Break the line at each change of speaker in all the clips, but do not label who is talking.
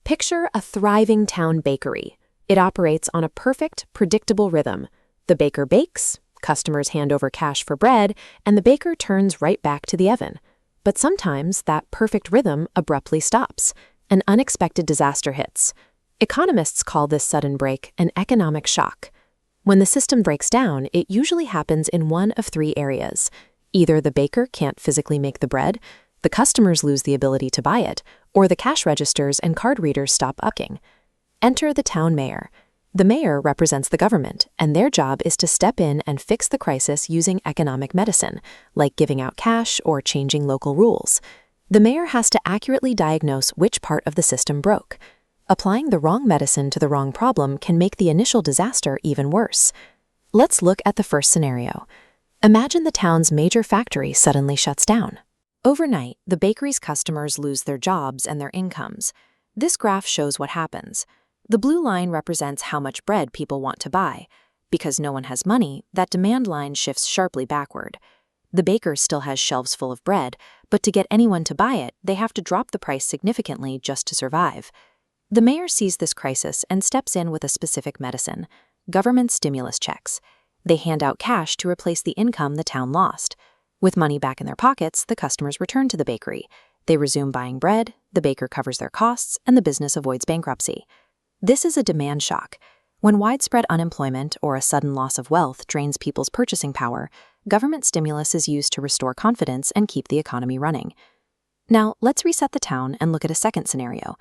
Picture a thriving town bakery. It operates on a perfect, predictable rhythm. The baker bakes, customers hand over cash for bread, and the baker turns right back to the oven. But sometimes that perfect rhythm abruptly stops. An unexpected disaster hits. Economists call this sudden break an economic shock. When the system breaks down, it usually happens in one of three areas. Either the baker can't physically make the bread, the customers lose the ability to buy it, or the cash registers and card readers stop working. Enter the town mayor. The mayor represents the government, and their job is to step in and fix the crisis using economic medicine, like giving out cash or changing local rules. The mayor has to accurately diagnose which part of the system broke. Applying the wrong medicine to the wrong problem can make the initial disaster even worse. Let's look at the first scenario. Imagine the town's major factory suddenly shuts down. Overnight, the bakery's customers lose their jobs and their incomes. This graph shows what happens. The blue line represents how much bread people want to buy. Because no one has money, that demand line shifts sharply backward. The baker still has shelves full of bread, but to get anyone to buy it, they have to drop the price significantly just to survive. The mayor sees this crisis and steps in with a specific medicine: government stimulus checks. They hand out cash to replace the income the town lost. With money back in their pockets, the customers return to the bakery. They resume buying bread, the baker covers their costs, and the business avoids bankruptcy. This is a demand shock. When widespread unemployment or a sudden loss of wealth drains people's purchasing power, government stimulus is used to restore confidence and keep the economy running. Now, let's reset the town and look at a second scenario.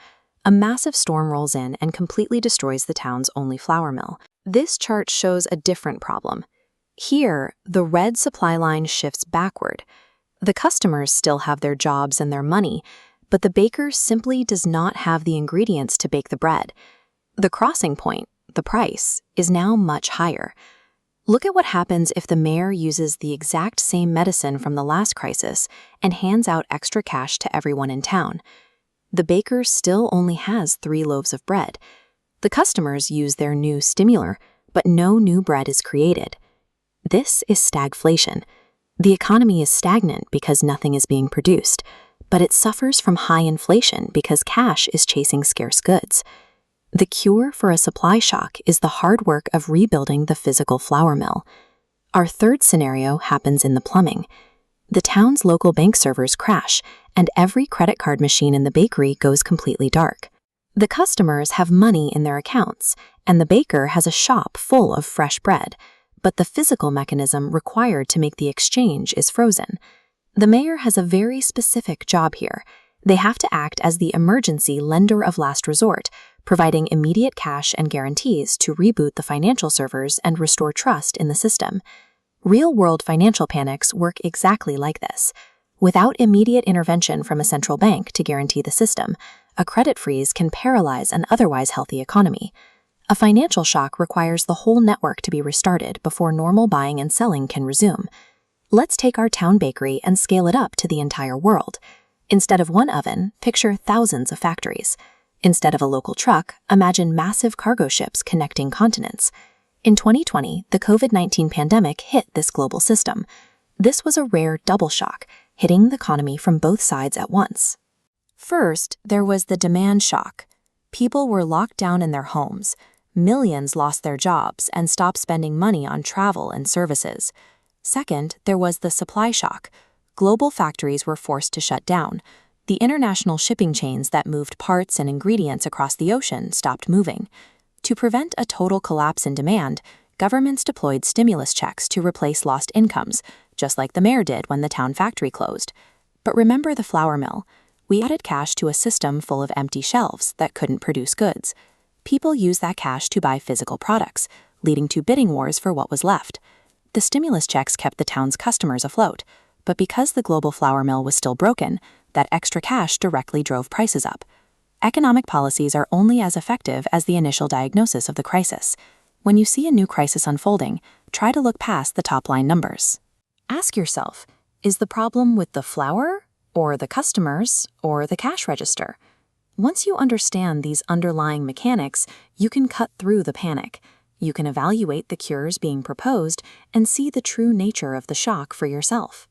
A massive storm rolls in and completely destroys the town's only flour mill. This chart shows a different problem. Here, the red supply line shifts backward. The customers still have their jobs and their money, but the baker simply does not have the ingredients to bake the bread. The crossing point, the price, is now much higher. Look at what happens if the mayor uses the exact same medicine from the last crisis and hands out extra cash to everyone in town. The baker still only has 3 loaves of bread. The customers use their new stimulator, but no new bread is created. This is stagflation. The economy is stagnant because nothing is being produced, but it suffers from high inflation because cash is chasing scarce goods. The cure for a supply shock is the hard work of rebuilding the physical flour mill. Our third scenario happens in the plumbing. The town's local bank servers crash, and every credit card machine in the bakery goes completely dark. The customers have money in their accounts, and the baker has a shop full of fresh bread, but the physical mechanism required to make the exchange is frozen. The mayor has a very specific job here. They have to act as the emergency lender of last resort, providing immediate cash and guarantees to reboot the financial servers and restore trust in the system. Real-world financial panics work exactly like this. Without immediate intervention from a central bank to guarantee the system, a credit freeze can paralyze an otherwise healthy economy. A financial shock requires the whole network to be restarted before normal buying and selling can resume. Let's take our town bakery and scale it up to the entire world. Instead of one oven, picture thousands of factories. Instead of a local truck, imagine massive cargo ships connecting continents. In 2020, the COVID-19 pandemic hit this global system. This was a rare double shock, hitting the economy from both sides at once. First, there was the demand shock. People were locked down in their homes. Millions lost their jobs and stopped spending money on travel and services. Second, there was the supply shock. Global factories were forced to shut down. The international shipping chains that moved parts and ingredients across the ocean stopped moving. To prevent a total collapse in demand, governments deployed stimulus checks to replace lost incomes, just like the mayor did when the town factory closed. But remember the flour mill. We added cash to a system full of empty shelves that couldn't produce goods. People used that cash to buy physical products, leading to bidding wars for what was left. The stimulus checks kept the town's customers afloat, but because the global flour mill was still broken, that extra cash directly drove prices up. Economic policies are only as effective as the initial diagnosis of the crisis. When you see a new crisis unfolding, try to look past the top-line numbers. Ask yourself, is the problem with the flour, or the customers, or the cash register? Once you understand these underlying mechanics, you can cut through the panic. You can evaluate the cures being proposed and see the true nature of the shock for yourself.